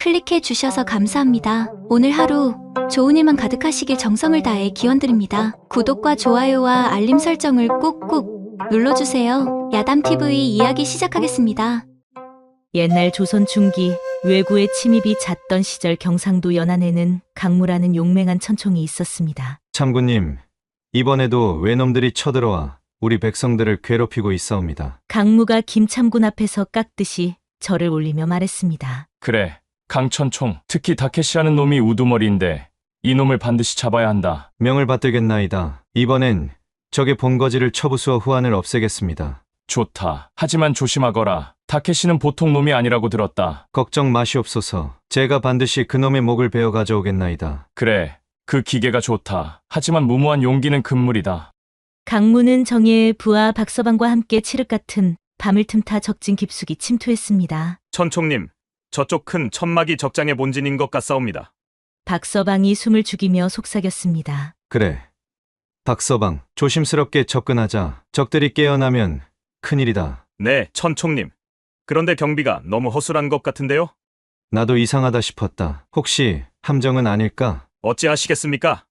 클릭해 주셔서 감사합니다. 오늘 하루 좋은 일만 가득하시길 정성을 다해 기원드립니다. 구독과 좋아요와 알림 설정을 꾹꾹 눌러주세요. 야담TV 이야기 시작하겠습니다. 옛날 조선 중기 외구의 침입이 잦던 시절 경상도 연안에는 강무라는 용맹한 천총이 있었습니다. 참군님, 이번에도 외놈들이 쳐들어와 우리 백성들을 괴롭히고 있사옵니다. 강무가 김참군 앞에서 깎듯이 절을 올리며 말했습니다. 그래, 강천총, 특히 다케시라는 놈이 우두머리인데 이 놈을 반드시 잡아야 한다. 명을 받들겠나이다. 이번엔 적의 본거지를 처부수어 후환을 없애겠습니다. 좋다. 하지만 조심하거라. 다케시는 보통 놈이 아니라고 들었다. 걱정 마시옵소서. 제가 반드시 그놈의 목을 베어 가져오겠나이다. 그래, 그 기계가 좋다. 하지만 무모한 용기는 금물이다. 강무는 정예의 부하 박서방과 함께 칠흑 같은 밤을 틈타 적진 깊숙이 침투했습니다. 천총님, 저쪽 큰 천막이 적장의 본진인 것 같사옵니다. 박서방이 숨을 죽이며 속삭였습니다. 그래. 박서방, 조심스럽게 접근하자. 적들이 깨어나면 큰일이다. 네, 천총님. 그런데 경비가 너무 허술한 것 같은데요? 나도 이상하다 싶었다. 혹시 함정은 아닐까? 어찌하시겠습니까?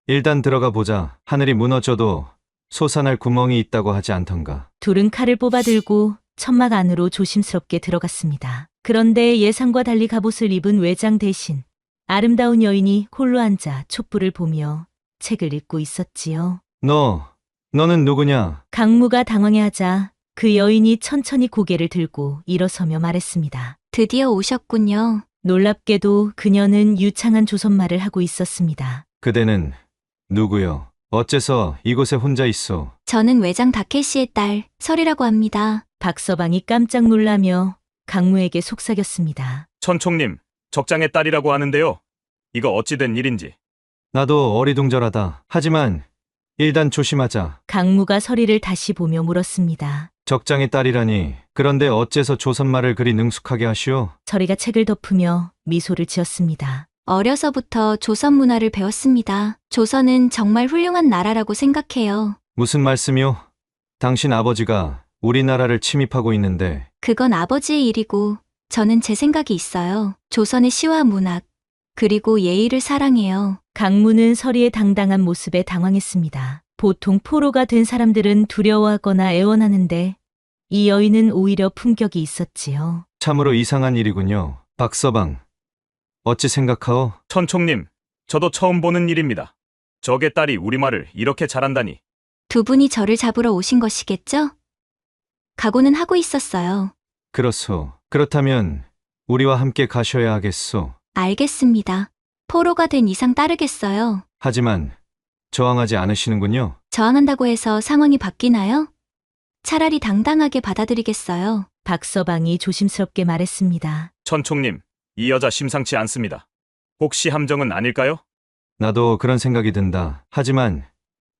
일단 들어가 보자. 하늘이 무너져도 솟아날 구멍이 있다고 하지 않던가. 둘은 칼을 뽑아들고 천막 안으로 조심스럽게 들어갔습니다. 그런데 예상과 달리 갑옷을 입은 외장 대신 아름다운 여인이 홀로 앉아 촛불을 보며 책을 읽고 있었지요. 너는 누구냐? 강무가 당황해하자 그 여인이 천천히 고개를 들고 일어서며 말했습니다. 드디어 오셨군요. 놀랍게도 그녀는 유창한 조선말을 하고 있었습니다. 그대는 누구요? 어째서 이곳에 혼자 있소? 저는 외장 다케시의 딸 설이라고 합니다. 박서방이 깜짝 놀라며 강무에게 속삭였습니다. 천총님, 적장의 딸이라고 하는데요. 이거 어찌 된 일인지. 나도 어리둥절하다. 하지만 일단 조심하자. 강무가 설이를 다시 보며 물었습니다. 적장의 딸이라니. 그런데 어째서 조선말을 그리 능숙하게 하시오? 설이가 책을 덮으며 미소를 지었습니다. 어려서부터 조선 문화를 배웠습니다. 조선은 정말 훌륭한 나라라고 생각해요. 무슨 말씀이오? 당신 아버지가 우리나라를 침입하고 있는데. 그건 아버지의 일이고 저는 제 생각이 있어요. 조선의 시와 문학 그리고 예의를 사랑해요. 강무는 설이의 당당한 모습에 당황했습니다. 보통 포로가 된 사람들은 두려워하거나 애원하는데 이 여인은 오히려 품격이 있었지요. 참으로 이상한 일이군요. 박서방, 어찌 생각하오? 천총님, 저도 처음 보는 일입니다. 적의 딸이 우리말을 이렇게 잘한다니. 두 분이 저를 잡으러 오신 것이겠죠? 각오는 하고 있었어요. 그렇소. 그렇다면 우리와 함께 가셔야 하겠소. 알겠습니다. 포로가 된 이상 따르겠어요. 하지만 저항하지 않으시는군요. 저항한다고 해서 상황이 바뀌나요? 차라리 당당하게 받아들이겠어요. 박서방이 조심스럽게 말했습니다. 천총님, 이 여자 심상치 않습니다. 혹시 함정은 아닐까요? 나도 그런 생각이 든다. 하지만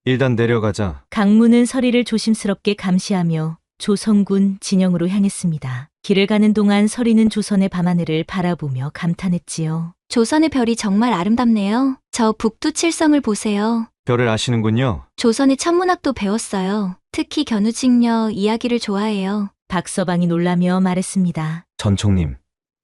일단 내려가자. 강무는 설이를 조심스럽게 감시하며 조선군 진영으로 향했습니다. 길을 가는 동안 설이는 조선의 밤하늘을 바라보며 감탄했지요. 조선의 별이 정말 아름답네요. 저 북두칠성을 보세요. 별을 아시는군요. 조선의 천문학도 배웠어요. 특히 견우직녀 이야기를 좋아해요. 박서방이 놀라며 말했습니다. 천총님,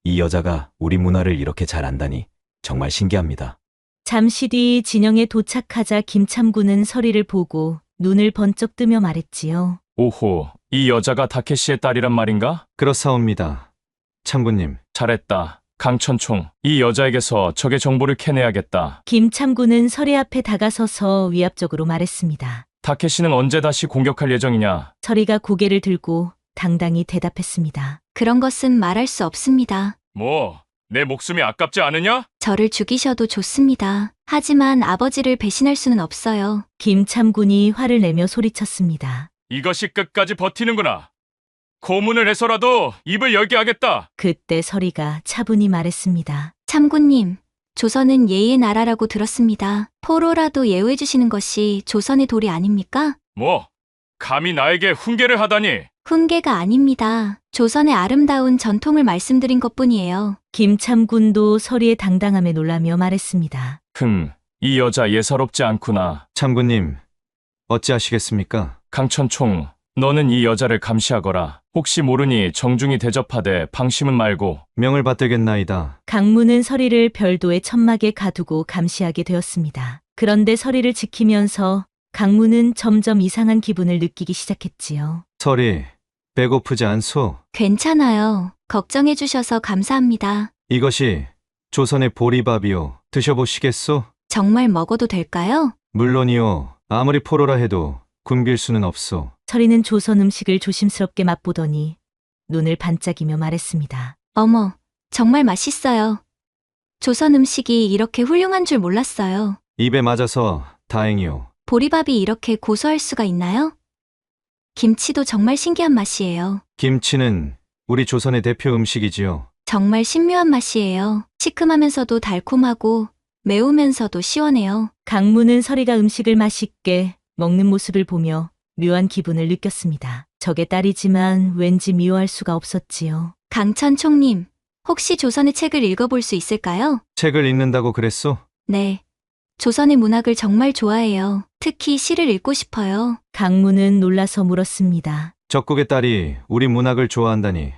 이 여자가 우리 문화를 이렇게 잘 안다니 정말 신기합니다. 잠시 뒤 진영에 도착하자 김참군은 설이를 보고 눈을 번쩍 뜨며 말했지요. 오호, 이 여자가 다케시의 딸이란 말인가? 그렇사옵니다. 참군님. 잘했다. 강천총, 이 여자에게서 적의 정보를 캐내야겠다. 김참군은 설이 앞에 다가서서 위압적으로 말했습니다. 다케시는 언제 다시 공격할 예정이냐? 설이가 고개를 들고 당당히 대답했습니다. 그런 것은 말할 수 없습니다. 뭐, 내 목숨이 아깝지 않으냐? 저를 죽이셔도 좋습니다. 하지만 아버지를 배신할 수는 없어요. 김참군이 화를 내며 소리쳤습니다. 이것이 끝까지 버티는구나. 고문을 해서라도 입을 열게 하겠다. 그때 설이가 차분히 말했습니다. 참군님, 조선은 예의의 나라라고 들었습니다. 포로라도 예우해 주시는 것이 조선의 도리 아닙니까? 뭐, 감히 나에게 훈계를 하다니. 훈계가 아닙니다. 조선의 아름다운 전통을 말씀드린 것뿐이에요. 김참군도 설이의 당당함에 놀라며 말했습니다. 이 여자 예사롭지 않구나. 참군님, 어찌하시겠습니까? 강천총, 너는 이 여자를 감시하거라. 혹시 모르니 정중히 대접하되 방심은 말고. 명을 받들겠나이다. 강무는 서리를 별도의 천막에 가두고 감시하게 되었습니다. 그런데 서리를 지키면서 강무는 점점 이상한 기분을 느끼기 시작했지요. 설이 배고프지 않소? 괜찮아요. 걱정해 주셔서 감사합니다. 이것이 조선의 보리밥이요. 드셔보시겠소? 정말 먹어도 될까요? 물론이요. 아무리 포로라 해도 굶길 수는 없소. 서리는 조선 음식을 조심스럽게 맛보더니 눈을 반짝이며 말했습니다. 어머, 정말 맛있어요. 조선 음식이 이렇게 훌륭한 줄 몰랐어요. 입에 맞아서 다행이요. 보리밥이 이렇게 고소할 수가 있나요? 김치도 정말 신기한 맛이에요. 김치는 우리 조선의 대표 음식이지요. 정말 신묘한 맛이에요. 시큼하면서도 달콤하고 매우면서도 시원해요. 강무는 서리가 음식을 맛있게 먹는 모습을 보며 묘한 기분을 느꼈습니다. 적의 딸이지만 왠지 미워할 수가 없었지요. 강천 총님, 혹시 조선의 책을 읽어볼 수 있을까요? 책을 읽는다고 그랬소? 네. 조선의 문학을 정말 좋아해요. 특히 시를 읽고 싶어요. 강무는 놀라서 물었습니다. 적국의 딸이 우리 문학을 좋아한다니.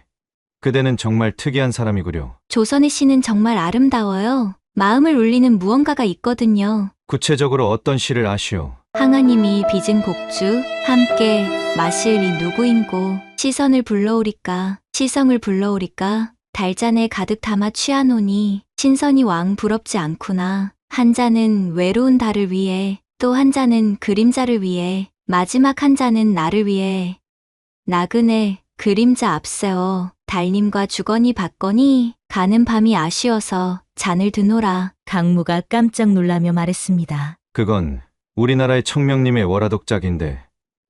그대는 정말 특이한 사람이구려. 조선의 시는 정말 아름다워요. 마음을 울리는 무언가가 있거든요. 구체적으로 어떤 시를 아시오? 항아님이 빚은 곡주 함께 마실 이 누구인고 시선을 불러오리까 시성을 불러오리까 달잔에 가득 담아 취하노니 신선이 왕 부럽지 않구나. 한 잔은 외로운 달을 위해 또 한 잔은 그림자를 위해 마지막 한 잔은 나를 위해 나그네 그림자 앞세워 달님과 주거니 받거니 가는 밤이 아쉬워서 잔을 드노라. 강무가 깜짝 놀라며 말했습니다. 그건 우리나라의 청명님의 월화독작인데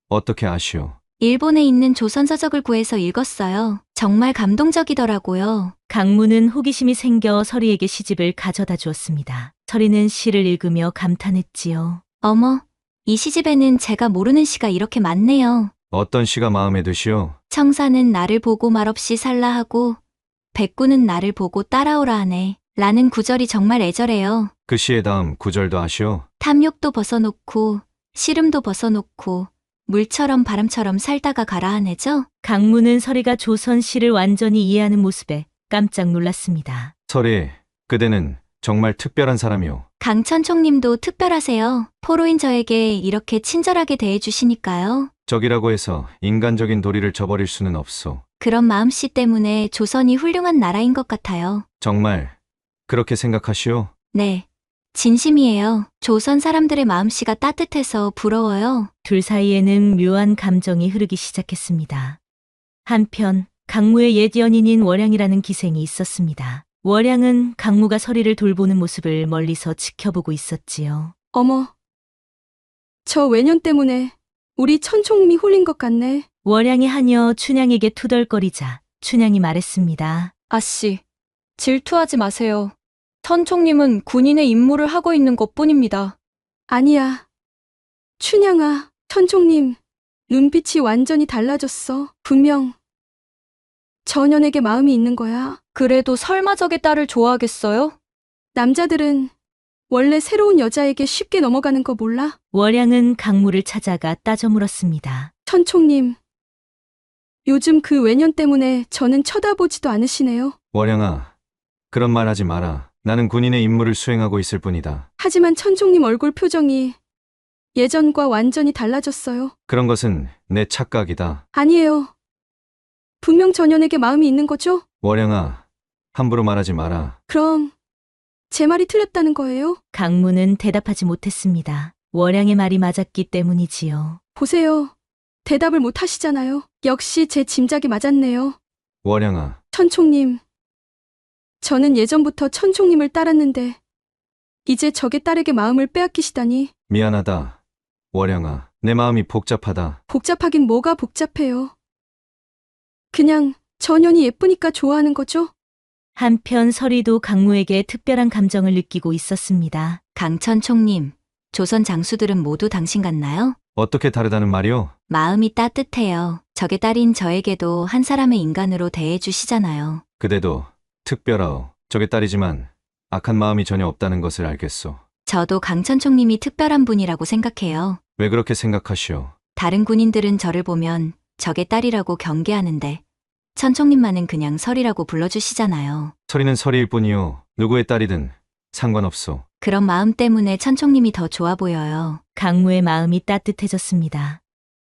어떻게 아시오? 일본에 있는 조선서적을 구해서 읽었어요. 정말 감동적이더라고요. 강무는 호기심이 생겨 서리에게 시집을 가져다 주었습니다. 서리는 시를 읽으며 감탄했지요. 어머, 이 시집에는 제가 모르는 시가 이렇게 많네요. 어떤 시가 마음에 드시오? 청사는 나를 보고 말없이 살라 하고 백구는 나를 보고 따라오라 하네. 라는 구절이 정말 애절해요. 그 시의 다음 구절도 아시오? 탐욕도 벗어놓고 시름도 벗어놓고 물처럼 바람처럼 살다가 가라 하네죠. 강무는 서리가 조선 시를 완전히 이해하는 모습에 깜짝 놀랐습니다. 설이, 그대는 정말 특별한 사람이오. 강천 총님도 특별하세요. 포로인 저에게 이렇게 친절하게 대해주시니까요. 적이라고 해서 인간적인 도리를 저버릴 수는 없소. 그런 마음씨 때문에 조선이 훌륭한 나라인 것 같아요. 정말 그렇게 생각하시오? 네, 진심이에요. 조선 사람들의 마음씨가 따뜻해서 부러워요. 둘 사이에는 묘한 감정이 흐르기 시작했습니다. 한편 강무의 옛 연인인 월양이라는 기생이 있었습니다. 월양은 강무가 서리를 돌보는 모습을 멀리서 지켜보고 있었지요. 어머, 저 외년 때문에 우리 천총님이 홀린 것 같네. 월양이 하녀 춘향에게 투덜거리자 춘향이 말했습니다. 아씨, 질투하지 마세요. 천총님은 군인의 임무를 하고 있는 것뿐입니다. 아니야. 춘향아, 천총님, 눈빛이 완전히 달라졌어. 분명 전연에게 마음이 있는 거야. 그래도 설마 적의 딸을 좋아하겠어요? 남자들은 원래 새로운 여자에게 쉽게 넘어가는 거 몰라? 월양은 강무를 찾아가 따져 물었습니다. 천총님, 요즘 그 외년 때문에 저는 쳐다보지도 않으시네요. 월양아, 그런 말 하지 마라. 나는 군인의 임무를 수행하고 있을 뿐이다. 하지만 천총님 얼굴 표정이 예전과 완전히 달라졌어요. 그런 것은 내 착각이다. 아니에요. 분명 전연에게 마음이 있는 거죠? 월양아, 함부로 말하지 마라. 그럼 제 말이 틀렸다는 거예요? 강무는 대답하지 못했습니다. 월양의 말이 맞았기 때문이지요. 보세요. 대답을 못 하시잖아요. 역시 제 짐작이 맞았네요. 월양아, 천총님. 저는 예전부터 천총님을 따랐는데 이제 적의 딸에게 마음을 빼앗기시다니. 미안하다. 월양아, 내 마음이 복잡하다. 복잡하긴 뭐가 복잡해요. 그냥 전연이 예쁘니까 좋아하는 거죠? 한편 서리도 강무에게 특별한 감정을 느끼고 있었습니다. 강천 총님, 조선 장수들은 모두 당신 같나요? 어떻게 다르다는 말이오? 마음이 따뜻해요. 적의 딸인 저에게도 한 사람의 인간으로 대해주시잖아요. 그대도 특별하오. 적의 딸이지만 악한 마음이 전혀 없다는 것을 알겠소. 저도 강천 총님이 특별한 분이라고 생각해요. 왜 그렇게 생각하시오? 다른 군인들은 저를 보면 적의 딸이라고 경계하는데 천총님만은 그냥 설이라고 불러주시잖아요. 설이는 설이일 뿐이요. 누구의 딸이든 상관없소. 그런 마음 때문에 천총님이 더 좋아 보여요. 강무의 마음이 따뜻해졌습니다.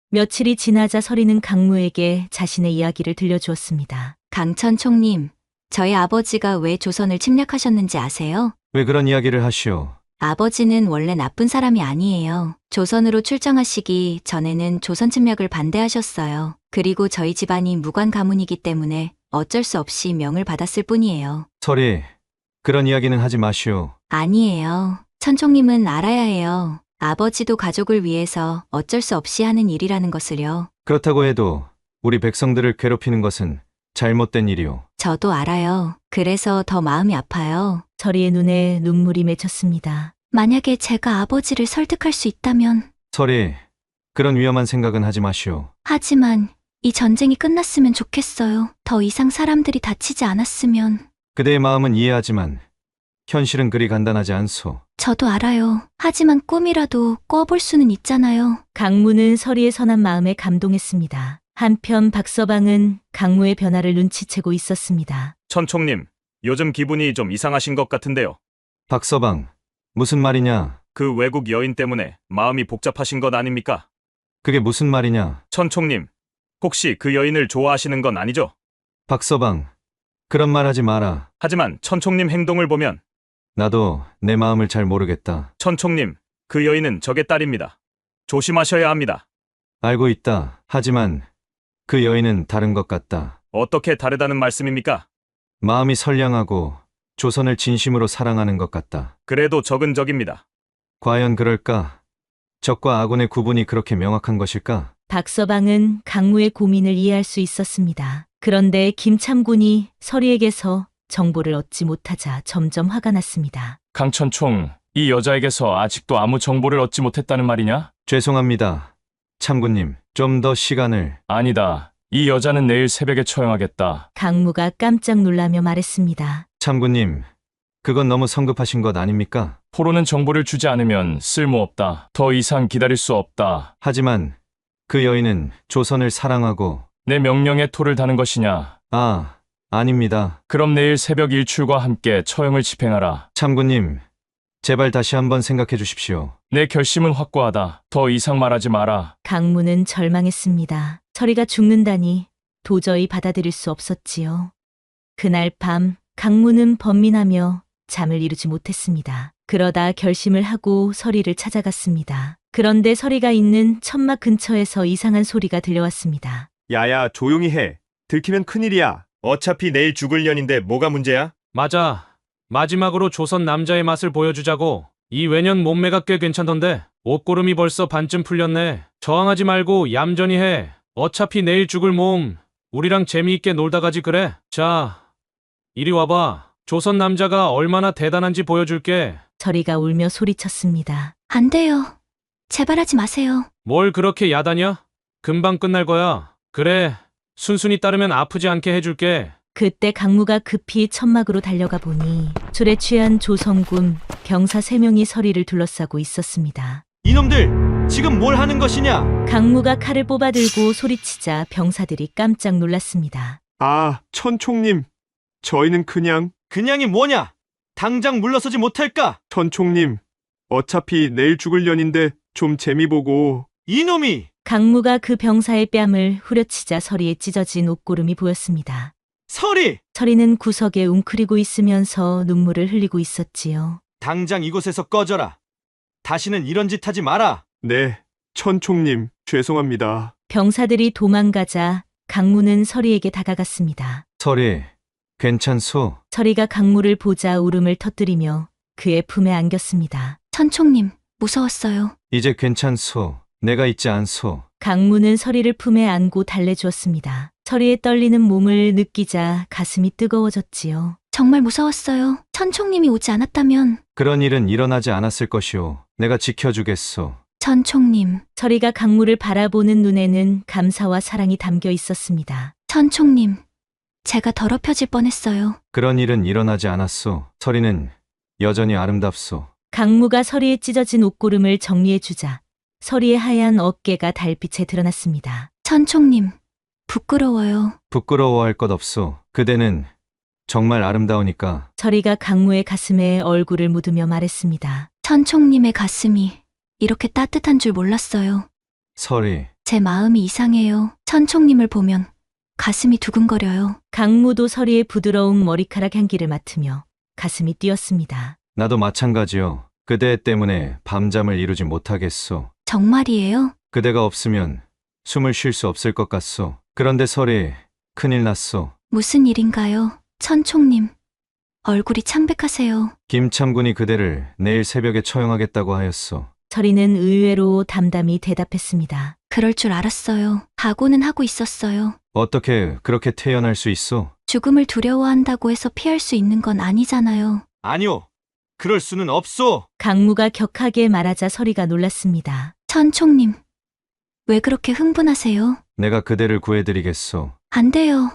며칠이 지나자 설이는 강무에게 자신의 이야기를 들려주었습니다. 강천총님, 저희 아버지가 왜 조선을 침략하셨는지 아세요? 왜 그런 이야기를 하시오? 아버지는 원래 나쁜 사람이 아니에요. 조선으로 출정하시기 전에는 조선 침략을 반대하셨어요. 그리고 저희 집안이 무관 가문이기 때문에 어쩔 수 없이 명을 받았을 뿐이에요. 설이, 그런 이야기는 하지 마시오. 아니에요. 천총님은 알아야 해요. 아버지도 가족을 위해서 어쩔 수 없이 하는 일이라는 것을요. 그렇다고 해도 우리 백성들을 괴롭히는 것은 잘못된 일이오. 저도 알아요. 그래서 더 마음이 아파요. 설이의 눈에 눈물이 맺혔습니다. 만약에 제가 아버지를 설득할 수 있다면. 설이, 그런 위험한 생각은 하지 마시오. 하지만 이 전쟁이 끝났으면 좋겠어요. 더 이상 사람들이 다치지 않았으면. 그대의 마음은 이해하지만 현실은 그리 간단하지 않소. 저도 알아요. 하지만 꿈이라도 꿔볼 수는 있잖아요. 강무는 설이의 선한 마음에 감동했습니다. 한편 박서방은 강무의 변화를 눈치채고 있었습니다. 천총님, 요즘 기분이 좀 이상하신 것 같은데요. 박서방, 무슨 말이냐? 그 외국 여인 때문에 마음이 복잡하신 것 아닙니까? 그게 무슨 말이냐? 천총님, 혹시 그 여인을 좋아하시는 건 아니죠? 박서방, 그런 말 하지 마라. 하지만 천총님 행동을 보면 나도 내 마음을 잘 모르겠다. 천총님, 그 여인은 적의 딸입니다. 조심하셔야 합니다. 알고 있다. 하지만 그 여인은 다른 것 같다. 어떻게 다르다는 말씀입니까? 마음이 선량하고 조선을 진심으로 사랑하는 것 같다. 그래도 적은 적입니다. 과연 그럴까? 적과 악원의 구분이 그렇게 명확한 것일까? 박서방은 강무의 고민을 이해할 수 있었습니다. 그런데 김참군이 설이에게서 정보를 얻지 못하자 점점 화가 났습니다. 강천총, 이 여자에게서 아직도 아무 정보를 얻지 못했다는 말이냐? 죄송합니다. 참군님, 좀 더 시간을. 아니다. 이 여자는 내일 새벽에 처형하겠다. 강무가 깜짝 놀라며 말했습니다. 참군님, 그건 너무 성급하신 것 아닙니까? 포로는 정보를 주지 않으면 쓸모없다. 더 이상 기다릴 수 없다. 하지만 그 여인은 조선을 사랑하고. 내 명령에 토를 다는 것이냐? 아닙니다. 그럼 내일 새벽 일출과 함께 처형을 집행하라. 참군님, 제발 다시 한번 생각해 주십시오. 내 결심은 확고하다. 더 이상 말하지 마라. 강무는 절망했습니다. 설이가 죽는다니 도저히 받아들일 수 없었지요. 그날 밤 강무는 번민하며 잠을 이루지 못했습니다. 그러다 결심을 하고 설이를 찾아갔습니다. 그런데 설이가 있는 천막 근처에서 이상한 소리가 들려왔습니다. 야야, 조용히 해. 들키면 큰일이야. 어차피 내일 죽을 년인데 뭐가 문제야? 맞아. 마지막으로 조선 남자의 맛을 보여주자고. 이 외년 몸매가 꽤 괜찮던데. 옷고름이 벌써 반쯤 풀렸네. 저항하지 말고 얌전히 해. 어차피 내일 죽을 몸. 우리랑 재미있게 놀다 가지 그래. 자, 이리 와봐. 조선 남자가 얼마나 대단한지 보여줄게. 설이가 울며 소리쳤습니다. 안 돼요. 제발 하지 마세요. 뭘 그렇게 야단이야? 금방 끝날 거야. 그래, 순순히 따르면 아프지 않게 해줄게. 그때 강무가 급히 천막으로 달려가 보니 술에 취한 조성군, 병사 3명이 설이를 둘러싸고 있었습니다. 이놈들, 지금 뭘 하는 것이냐? 강무가 칼을 뽑아들고 소리치자 병사들이 깜짝 놀랐습니다. 천총님. 저희는 그냥이 뭐냐? 당장 물러서지 못할까? 천총님. 어차피 내일 죽을 년인데 좀 재미 보고. 이놈이! 강무가 그 병사의 뺨을 후려치자 설이에 찢어진 옷고름이 보였습니다. 설이! 설이는 구석에 웅크리고 있으면서 눈물을 흘리고 있었지요. 당장 이곳에서 꺼져라. 다시는 이런 짓 하지 마라. 네, 천총님. 죄송합니다. 병사들이 도망가자 강무는 설이에게 다가갔습니다. 설이, 괜찮소? 설이가 강무를 보자 울음을 터뜨리며 그의 품에 안겼습니다. 천총님, 무서웠어요. 이제 괜찮소. 내가 있지 않소. 강무는 설이를 품에 안고 달래주었습니다. 설이의 떨리는 몸을 느끼자 가슴이 뜨거워졌지요. 정말 무서웠어요. 천총님이 오지 않았다면. 그런 일은 일어나지 않았을 것이오. 내가 지켜주겠소. 천총님, 설이가 강무를 바라보는 눈에는 감사와 사랑이 담겨 있었습니다. 천총님, 제가 더럽혀질 뻔했어요. 그런 일은 일어나지 않았소. 설이는 여전히 아름답소. 강무가 설이의 찢어진 옷고름을 정리해주자 설이의 하얀 어깨가 달빛에 드러났습니다. 천총님, 부끄러워요. 부끄러워할 것 없소. 그대는 정말 아름다우니까. 서리가 강무의 가슴에 얼굴을 묻으며 말했습니다. 천총님의 가슴이 이렇게 따뜻한 줄 몰랐어요. 설이, 제 마음이 이상해요. 천총님을 보면 가슴이 두근거려요. 강무도 서리의 부드러운 머리카락 향기를 맡으며 가슴이 뛰었습니다. 나도 마찬가지요. 그대 때문에 밤잠을 이루지 못하겠소. 정말이에요? 그대가 없으면 숨을 쉴 수 없을 것 같소. 그런데 설이, 큰일 났소. 무슨 일인가요? 천총님, 얼굴이 창백하세요. 김참군이 그대를 내일 새벽에 처형하겠다고 하였소. 서리는 의외로 담담히 대답했습니다. 그럴 줄 알았어요. 각오는 하고 있었어요. 어떻게 그렇게 태어날 수 있소? 죽음을 두려워한다고 해서 피할 수 있는 건 아니잖아요. 아니요. 그럴 수는 없소. 강무가 격하게 말하자 서리가 놀랐습니다. 천총님, 왜 그렇게 흥분하세요? 내가 그대를 구해드리겠소. 안 돼요.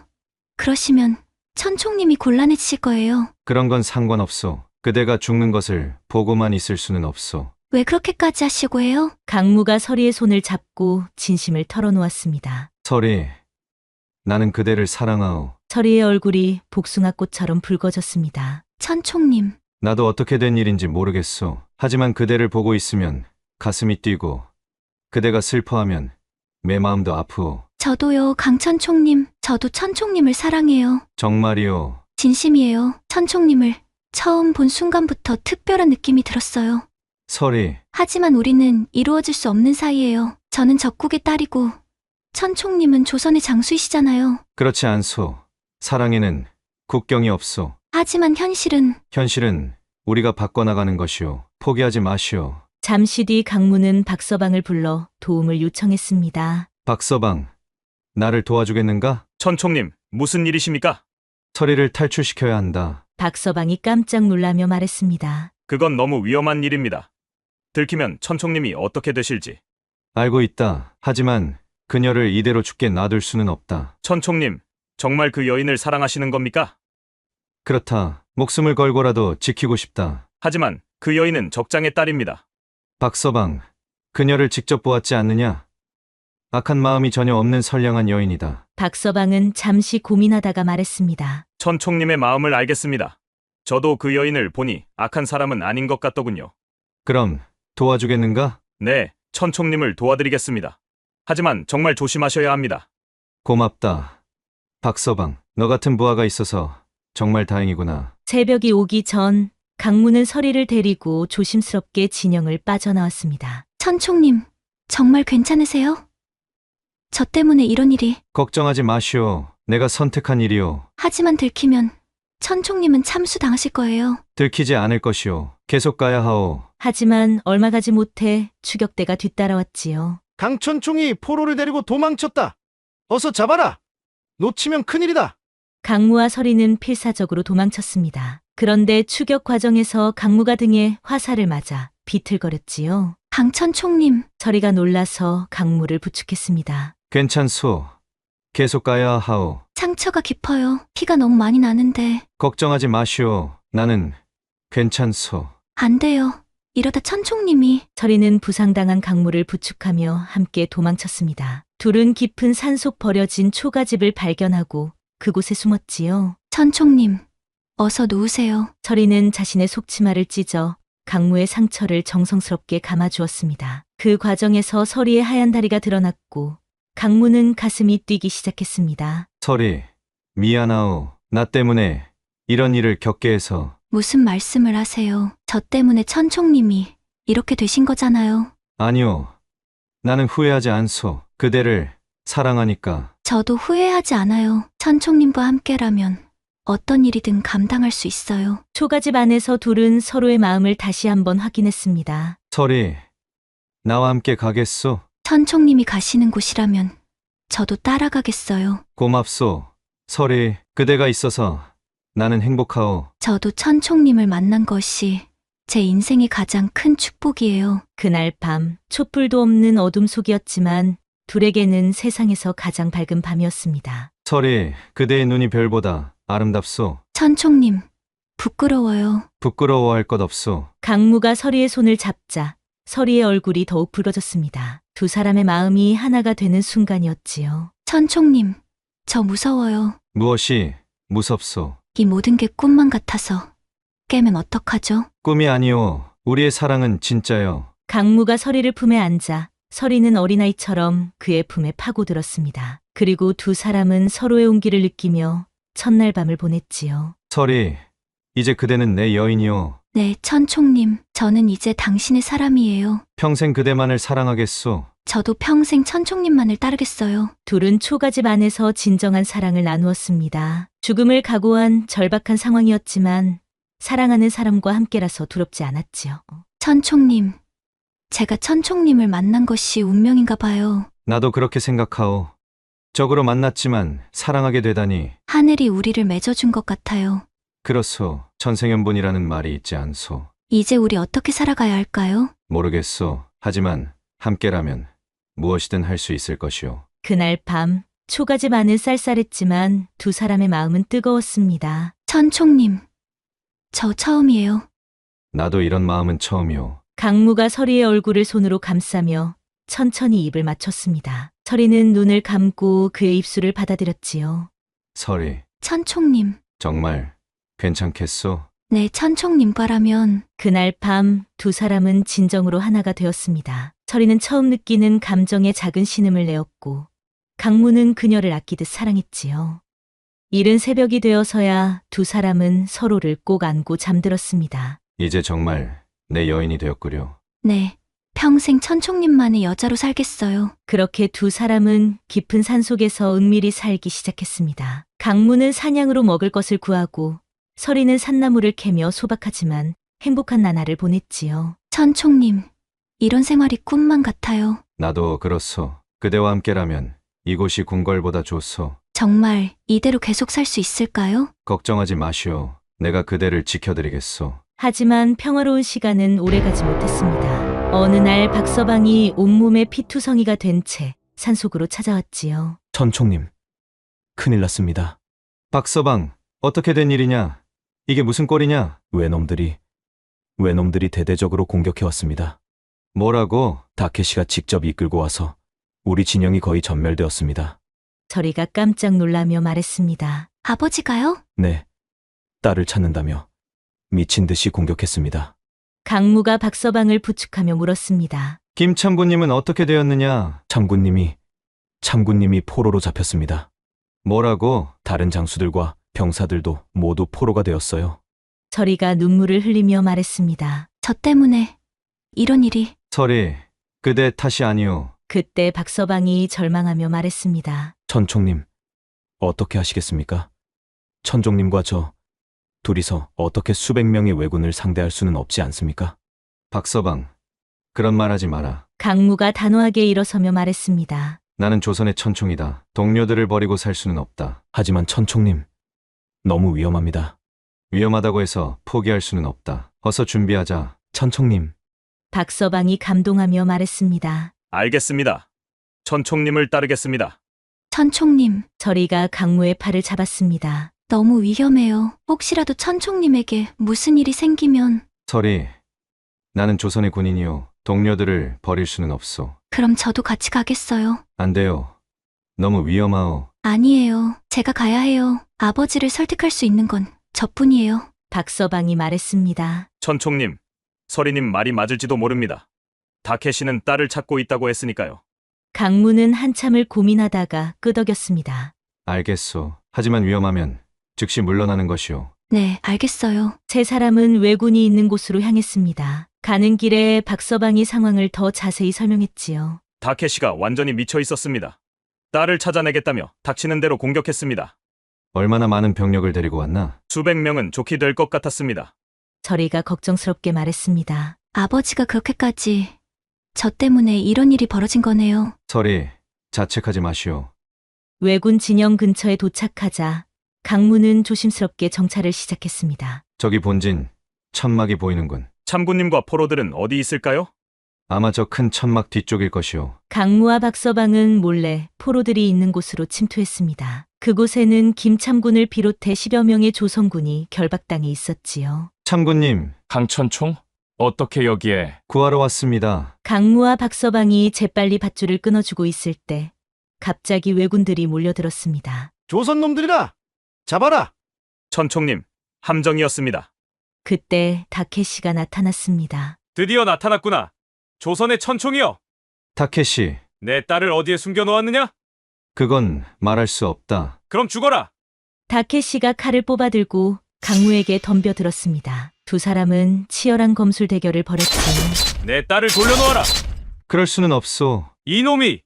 그러시면 천총님이 곤란해지실 거예요. 그런 건 상관없소. 그대가 죽는 것을 보고만 있을 수는 없소. 왜 그렇게까지 하시고 해요? 강무가 서리의 손을 잡고 진심을 털어놓았습니다. 설이, 나는 그대를 사랑하오. 서리의 얼굴이 복숭아꽃처럼 붉어졌습니다. 천총님, 나도 어떻게 된 일인지 모르겠소. 하지만 그대를 보고 있으면 가슴이 뛰고 그대가 슬퍼하면 내 마음도 아프오. 저도요, 강천총님. 저도 천총님을 사랑해요. 정말이오. 진심이에요. 천총님을 처음 본 순간부터 특별한 느낌이 들었어요. 설이, 하지만 우리는 이루어질 수 없는 사이예요. 저는 적국의 딸이고 천총님은 조선의 장수이시잖아요. 그렇지 않소. 사랑에는 국경이 없소. 하지만 현실은 우리가 바꿔나가는 것이오. 포기하지 마시오. 잠시 뒤 강무는 박서방을 불러 도움을 요청했습니다. 박서방, 나를 도와주겠는가? 천총님, 무슨 일이십니까? 설이를 탈출시켜야 한다. 박서방이 깜짝 놀라며 말했습니다. 그건 너무 위험한 일입니다. 들키면 천총님이 어떻게 되실지. 알고 있다. 하지만 그녀를 이대로 죽게 놔둘 수는 없다. 천총님, 정말 그 여인을 사랑하시는 겁니까? 그렇다. 목숨을 걸고라도 지키고 싶다. 하지만 그 여인은 적장의 딸입니다. 박서방, 그녀를 직접 보았지 않느냐? 악한 마음이 전혀 없는 선량한 여인이다. 박서방은 잠시 고민하다가 말했습니다. 천총님의 마음을 알겠습니다. 저도 그 여인을 보니 악한 사람은 아닌 것 같더군요. 그럼 도와주겠는가? 네, 천총님을 도와드리겠습니다. 하지만 정말 조심하셔야 합니다. 고맙다. 박서방, 너 같은 부하가 있어서 정말 다행이구나. 새벽이 오기 전 강무는 서리를 데리고 조심스럽게 진영을 빠져나왔습니다. 천총님, 정말 괜찮으세요? 저 때문에 이런 일이. 걱정하지 마시오. 내가 선택한 일이오. 하지만 들키면 천총님은 참수당하실 거예요. 들키지 않을 것이오. 계속 가야 하오. 하지만 얼마 가지 못해 추격대가 뒤따라왔지요. 강천총이 포로를 데리고 도망쳤다. 어서 잡아라. 놓치면 큰일이다. 강무와 서리는 필사적으로 도망쳤습니다. 그런데 추격 과정에서 강무가 등에 화살을 맞아 비틀거렸지요. 강천총님, 서리가 놀라서 강무를 부축했습니다. 괜찮소. 계속 가야 하오. 상처가 깊어요. 피가 너무 많이 나는데. 걱정하지 마시오. 나는 괜찮소. 안 돼요. 이러다 천총님이. 서리는 부상당한 강무를 부축하며 함께 도망쳤습니다. 둘은 깊은 산속 버려진 초가집을 발견하고 그곳에 숨었지요. 천총님, 어서 누우세요. 서리는 자신의 속치마를 찢어 강무의 상처를 정성스럽게 감아주었습니다. 그 과정에서 서리의 하얀 다리가 드러났고 강무는 가슴이 뛰기 시작했습니다. 설이, 미안하오. 나 때문에 이런 일을 겪게 해서. 무슨 말씀을 하세요? 저 때문에 천총님이 이렇게 되신 거잖아요. 아니오. 나는 후회하지 않소. 그대를 사랑하니까. 저도 후회하지 않아요. 천총님과 함께라면 어떤 일이든 감당할 수 있어요. 초가집 안에서 둘은 서로의 마음을 다시 한번 확인했습니다. 설이, 나와 함께 가겠소? 천총님이 가시는 곳이라면 저도 따라가겠어요. 고맙소. 설이, 그대가 있어서 나는 행복하오. 저도 천총님을 만난 것이 제 인생의 가장 큰 축복이에요. 그날 밤 촛불도 없는 어둠 속이었지만 둘에게는 세상에서 가장 밝은 밤이었습니다. 설이, 그대의 눈이 별보다 아름답소. 천총님, 부끄러워요. 부끄러워할 것 없소. 강무가 서리의 손을 잡자 서리의 얼굴이 더욱 붉어졌습니다. 두 사람의 마음이 하나가 되는 순간이었지요. 천총님, 저 무서워요. 무엇이 무섭소? 이 모든 게 꿈만 같아서 깨면 어떡하죠? 꿈이 아니오. 우리의 사랑은 진짜요. 강무가 서리를 품에 앉아 서리는 어린아이처럼 그의 품에 파고들었습니다. 그리고 두 사람은 서로의 온기를 느끼며 첫날 밤을 보냈지요. 서리, 이제 그대는 내 여인이오. 네, 천총님, 저는 이제 당신의 사람이에요. 평생 그대만을 사랑하겠소. 저도 평생 천총님만을 따르겠어요. 둘은 초가집 안에서 진정한 사랑을 나누었습니다. 죽음을 각오한 절박한 상황이었지만 사랑하는 사람과 함께라서 두렵지 않았지요. 천총님, 제가 천총님을 만난 것이 운명인가 봐요. 나도 그렇게 생각하오. 적으로 만났지만 사랑하게 되다니. 하늘이 우리를 맺어준 것 같아요. 그렇소. 천생연분이라는 말이 있지 않소. 이제 우리 어떻게 살아가야 할까요? 모르겠소. 하지만 함께라면 무엇이든 할 수 있을 것이오. 그날 밤 초가집 안은 쌀쌀했지만 두 사람의 마음은 뜨거웠습니다. 천총님, 저 처음이에요. 나도 이런 마음은 처음이오. 강무가 서리의 얼굴을 손으로 감싸며 천천히 입을 맞췄습니다. 서리는 눈을 감고 그의 입술을 받아들였지요. 서리, 천총님, 정말 괜찮겠소? 네, 천총님과라면. 그날 밤 두 사람은 진정으로 하나가 되었습니다. 서리는 처음 느끼는 감정에 작은 신음을 내었고 강무는 그녀를 아끼듯 사랑했지요. 이른 새벽이 되어서야 두 사람은 서로를 꼭 안고 잠들었습니다. 이제 정말 내 여인이 되었구려. 네, 평생 천총님만의 여자로 살겠어요. 그렇게 두 사람은 깊은 산속에서 은밀히 살기 시작했습니다. 강무는 사냥으로 먹을 것을 구하고 서리는 산나물을 캐며 소박하지만 행복한 나날을 보냈지요. 천총님, 이런 생활이 꿈만 같아요. 나도 그렇소. 그대와 함께라면 이곳이 궁궐보다 좋소. 정말 이대로 계속 살 수 있을까요? 걱정하지 마시오. 내가 그대를 지켜드리겠소. 하지만 평화로운 시간은 오래가지 못했습니다. 어느 날 박서방이 온몸에 피투성이가 된 채 산속으로 찾아왔지요. 천총님, 큰일 났습니다. 박서방, 어떻게 된 일이냐? 이게 무슨 꼴이냐? 외놈들이 대대적으로 공격해왔습니다. 뭐라고? 다케시가 직접 이끌고 와서 우리 진영이 거의 전멸되었습니다. 서리가 깜짝 놀라며 말했습니다. 아버지가요? 네, 딸을 찾는다며 미친 듯이 공격했습니다. 강무가 박서방을 부축하며 물었습니다. 김참군님은 어떻게 되었느냐? 참군님이 포로로 잡혔습니다. 뭐라고? 다른 장수들과 병사들도 모두 포로가 되었어요. 서리가 눈물을 흘리며 말했습니다. 저 때문에 이런 일이. 서리, 그대 탓이 아니오. 그때 박서방이 절망하며 말했습니다. 천총님, 어떻게 하시겠습니까? 천종님과 저 둘이서 어떻게 수백 명의 왜군을 상대할 수는 없지 않습니까? 박서방, 그런 말 하지 마라. 강무가 단호하게 일어서며 말했습니다. 나는 조선의 천총이다. 동료들을 버리고 살 수는 없다. 하지만 천총님, 너무 위험합니다. 위험하다고 해서 포기할 수는 없다. 어서 준비하자. 천총님, 박서방이 감동하며 말했습니다. 알겠습니다. 천총님을 따르겠습니다. 천총님, 서리가 강무의 팔을 잡았습니다. 너무 위험해요. 혹시라도 천총님에게 무슨 일이 생기면. 서리, 나는 조선의 군인이오. 동료들을 버릴 수는 없소. 그럼 저도 같이 가겠어요. 안 돼요. 너무 위험하오. 아니에요. 제가 가야 해요. 아버지를 설득할 수 있는 건 저뿐이에요. 박서방이 말했습니다. 천총님, 서리님 말이 맞을지도 모릅니다. 다케시는 딸을 찾고 있다고 했으니까요. 강무는 한참을 고민하다가 끄덕였습니다. 알겠소. 하지만 위험하면 즉시 물러나는 것이오. 네, 알겠어요. 세 사람은 왜군이 있는 곳으로 향했습니다. 가는 길에 박서방이 상황을 더 자세히 설명했지요. 다케시가 완전히 미쳐 있었습니다. 딸을 찾아내겠다며 닥치는 대로 공격했습니다. 얼마나 많은 병력을 데리고 왔나? 수백 명은 좋게 될 것 같았습니다. 서리가 걱정스럽게 말했습니다. 아버지가 그렇게까지 저 때문에 이런 일이 벌어진 거네요. 서리, 자책하지 마시오. 왜군 진영 근처에 도착하자 강무는 조심스럽게 정찰을 시작했습니다. 저기 본진, 천막이 보이는군. 참군님과 포로들은 어디 있을까요? 아마 저 큰 천막 뒤쪽일 것이오. 강무와 박서방은 몰래 포로들이 있는 곳으로 침투했습니다. 그곳에는 김참군을 비롯해 10여 명의 조선군이 결박당해 있었지요. 참군님, 강천총? 어떻게 여기에? 구하러 왔습니다. 강무와 박서방이 재빨리 밧줄을 끊어주고 있을 때 갑자기 왜군들이 몰려들었습니다. 조선 놈들이다. 잡아라. 천총님, 함정이었습니다. 그때 다케시가 나타났습니다. 드디어 나타났구나. 조선의 천총이여. 타케시, 내 딸을 어디에 숨겨놓았느냐? 그건 말할 수 없다. 그럼 죽어라. 다케시가 칼을 뽑아들고 강무에게 덤벼들었습니다. 두 사람은 치열한 검술 대결을 벌였지요. 내 딸을 돌려놓아라. 그럴 수는 없소. 이놈이.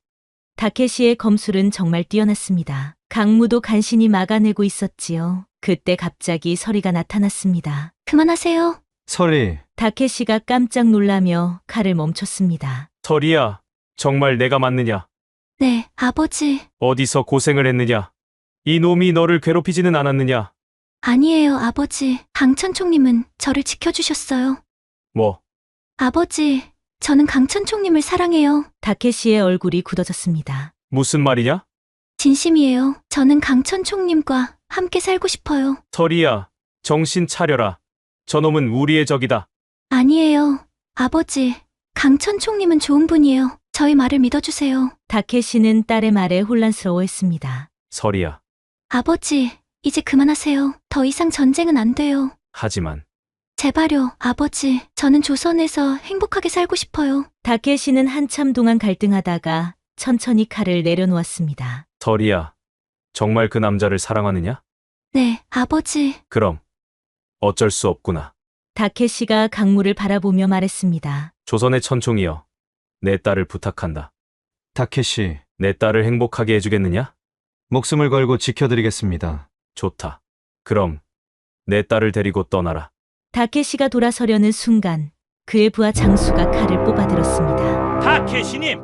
다케시의 검술은 정말 뛰어났습니다. 강무도 간신히 막아내고 있었지요. 그때 갑자기 서리가 나타났습니다. 그만하세요. 설이, 다케시가 깜짝 놀라며 칼을 멈췄습니다. 설이야, 정말 내가 맞느냐? 네, 아버지. 어디서 고생을 했느냐? 이놈이 너를 괴롭히지는 않았느냐? 아니에요, 아버지. 강천총님은 저를 지켜주셨어요. 뭐? 아버지, 저는 강천총님을 사랑해요. 다케시의 얼굴이 굳어졌습니다. 무슨 말이냐? 진심이에요. 저는 강천총님과 함께 살고 싶어요. 설이야, 정신 차려라. 저놈은 우리의 적이다. 아니에요. 아버지, 강천총님은 좋은 분이에요. 저희 말을 믿어주세요. 다케시는 딸의 말에 혼란스러워했습니다. 설이야. 아버지, 이제 그만하세요. 더 이상 전쟁은 안 돼요. 하지만 제발요, 아버지. 저는 조선에서 행복하게 살고 싶어요. 다케시는 한참 동안 갈등하다가 천천히 칼을 내려놓았습니다. 설이야, 정말 그 남자를 사랑하느냐? 네, 아버지. 그럼 어쩔 수 없구나. 다케시가 강무를 바라보며 말했습니다. 조선의 천총이여, 내 딸을 부탁한다. 타케시, 내 딸을 행복하게 해주겠느냐? 목숨을 걸고 지켜드리겠습니다. 좋다. 그럼 내 딸을 데리고 떠나라. 다케시가 돌아서려는 순간 그의 부하 장수가 칼을 뽑아들었습니다. 타케시님,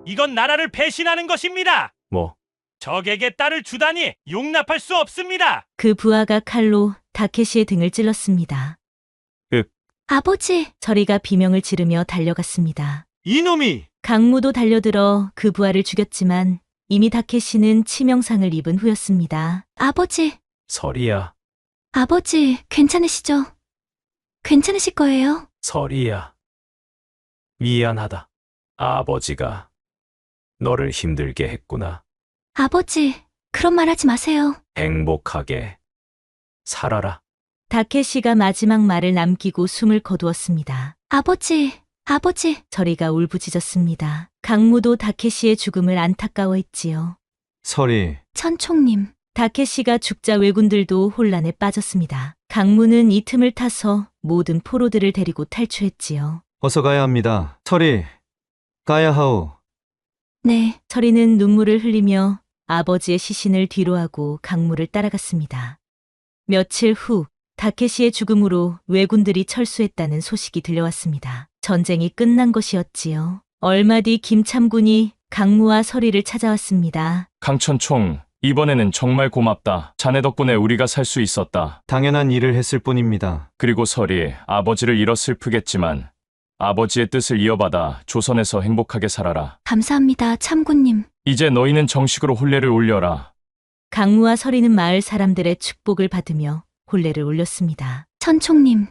이건 나라를 배신하는 것입니다. 뭐? 적에게 딸을 주다니 용납할 수 없습니다. 그 부하가 칼로 다케시의 등을 찔렀습니다. 아버지. 서리가 비명을 지르며 달려갔습니다. 이놈이! 강무도 달려들어 그 부하를 죽였지만 이미 다케시는 치명상을 입은 후였습니다. 아버지. 설이야, 아버지, 괜찮으시죠? 괜찮으실 거예요? 설이야. 미안하다. 아버지가 너를 힘들게 했구나. 아버지, 그런 말 하지 마세요. 행복하게 살아라. 다케시가 마지막 말을 남기고 숨을 거두었습니다. 아버지, 아버지. 서리가 울부짖었습니다. 강무도 다케시의 죽음을 안타까워했지요. 설이, 천총님. 다케시가 죽자 왜군들도 혼란에 빠졌습니다. 강무는 이 틈을 타서 모든 포로들을 데리고 탈출했지요. 어서 가야 합니다. 설이, 가야 하오. 네. 서리는 눈물을 흘리며 아버지의 시신을 뒤로하고 강무를 따라갔습니다. 며칠 후 다케시의 죽음으로 왜군들이 철수했다는 소식이 들려왔습니다. 전쟁이 끝난 것이었지요. 얼마 뒤 김참군이 강무와 서리를 찾아왔습니다. 강천총, 이번에는 정말 고맙다. 자네 덕분에 우리가 살 수 있었다. 당연한 일을 했을 뿐입니다. 그리고 설이 아버지를 잃어 슬프겠지만 아버지의 뜻을 이어받아 조선에서 행복하게 살아라. 감사합니다, 참군님. 이제 너희는 정식으로 혼례를 올려라. 강무와 서리는 마을 사람들의 축복을 받으며 혼례를 올렸습니다. 천총님,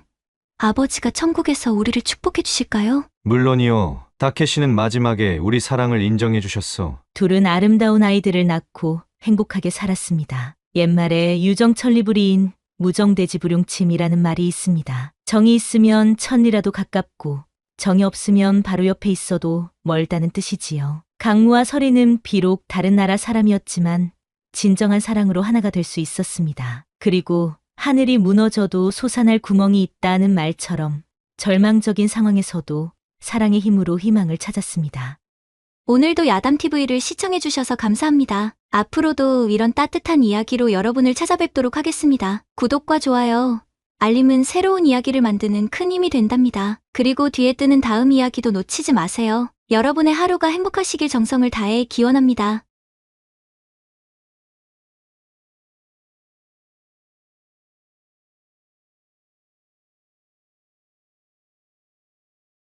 아버지가 천국에서 우리를 축복해 주실까요? 물론이요. 다케시는 마지막에 우리 사랑을 인정해 주셨소. 둘은 아름다운 아이들을 낳고 행복하게 살았습니다. 옛말에 유정천리불이인 무정대지불용침이라는 말이 있습니다. 정이 있으면 천리라도 가깝고 정이 없으면 바로 옆에 있어도 멀다는 뜻이지요. 강무와 서리는 비록 다른 나라 사람이었지만 진정한 사랑으로 하나가 될 수 있었습니다. 그리고 하늘이 무너져도 솟아날 구멍이 있다는 말처럼 절망적인 상황에서도 사랑의 힘으로 희망을 찾았습니다. 오늘도 야담TV를 시청해주셔서 감사합니다. 앞으로도 이런 따뜻한 이야기로 여러분을 찾아뵙도록 하겠습니다. 구독과 좋아요, 알림은 새로운 이야기를 만드는 큰 힘이 된답니다. 그리고 뒤에 뜨는 다음 이야기도 놓치지 마세요. 여러분의 하루가 행복하시길 정성을 다해 기원합니다.